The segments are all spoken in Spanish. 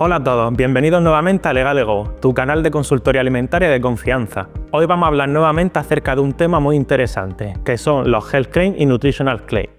Hola a todos, bienvenidos nuevamente a Legal Go, tu canal de consultoría alimentaria de confianza. Hoy vamos a hablar nuevamente acerca de un tema muy interesante, que son los Health Claims y Nutritional Claims.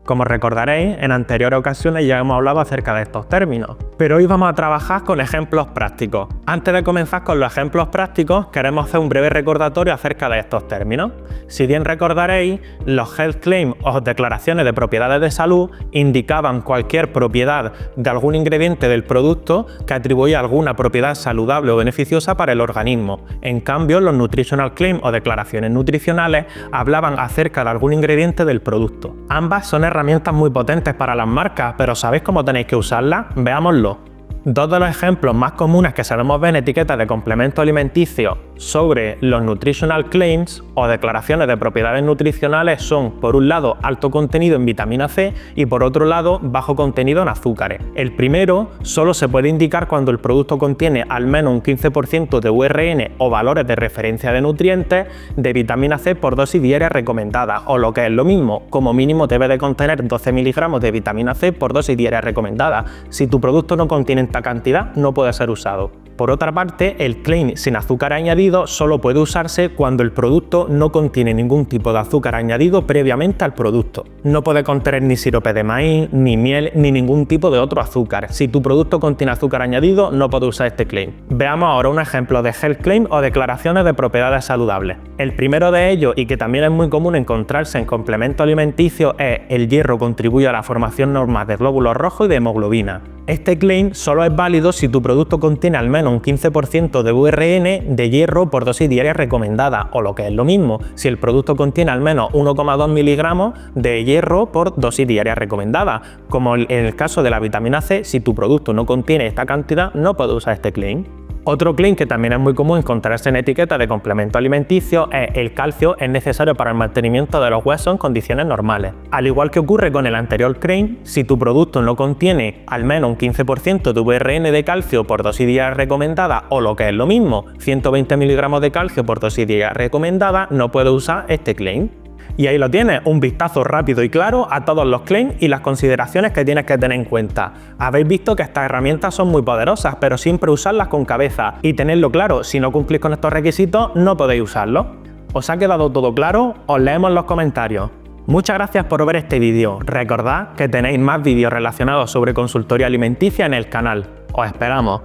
Como recordaréis, en anteriores ocasiones ya hemos hablado acerca de estos términos, pero hoy vamos a trabajar con ejemplos prácticos. Antes de comenzar con los ejemplos prácticos, queremos hacer un breve recordatorio acerca de estos términos. Si bien recordaréis, los Health Claims o declaraciones de propiedades de salud indicaban cualquier propiedad de algún ingrediente del producto que atribuía alguna propiedad saludable o beneficiosa para el organismo. En cambio, los Nutritional Claims o declaraciones nutricionales hablaban acerca de algún ingrediente del producto. Ambas son herramientas muy potentes para las marcas, pero ¿sabéis cómo tenéis que usarlas? Veámoslo. Dos de los ejemplos más comunes que solemos ver en etiquetas de complementos alimenticios sobre los Nutritional Claims o declaraciones de propiedades nutricionales son, por un lado, alto contenido en vitamina C y por otro lado, bajo contenido en azúcares. El primero solo se puede indicar cuando el producto contiene al menos un 15% de URN o valores de referencia de nutrientes de vitamina C por dosis diaria recomendada, o lo que es lo mismo, como mínimo debe de contener 12 miligramos de vitamina C por dosis diaria recomendada. Si tu producto no contiene esta cantidad, no puede ser usado. Por otra parte, el claim sin azúcar añadido solo puede usarse cuando el producto no contiene ningún tipo de azúcar añadido previamente al producto. No puede contener ni sirope de maíz, ni miel, ni ningún tipo de otro azúcar. Si tu producto contiene azúcar añadido, no puede usar este claim. Veamos ahora un ejemplo de Health Claim o declaraciones de propiedades saludables. El primero de ellos, y que también es muy común encontrarse en complementos alimenticios, es: el hierro contribuye a la formación normal de glóbulos rojos y de hemoglobina. Este claim solo es válido si tu producto contiene al menos un 15% de URN de hierro por dosis diaria recomendada, o lo que es lo mismo, si el producto contiene al menos 1,2 miligramos de hierro por dosis diaria recomendada. Como en el caso de la vitamina C, si tu producto no contiene esta cantidad, no puedes usar este claim. Otro claim que también es muy común encontrarse en etiquetas de complementos alimenticios es: el calcio es necesario para el mantenimiento de los huesos en condiciones normales. Al igual que ocurre con el anterior claim, si tu producto no contiene al menos un 15% de VRN de calcio por dosis diaria recomendada, o lo que es lo mismo, 120 miligramos de calcio por dosis diaria recomendada, no puedes usar este claim. Y ahí lo tienes, un vistazo rápido y claro a todos los claims y las consideraciones que tienes que tener en cuenta. Habéis visto que estas herramientas son muy poderosas, pero siempre usarlas con cabeza y tenerlo claro: si no cumplís con estos requisitos, no podéis usarlo. ¿Os ha quedado todo claro? Os leemos en los comentarios. Muchas gracias por ver este vídeo. Recordad que tenéis más vídeos relacionados sobre consultoría alimenticia en el canal. Os esperamos.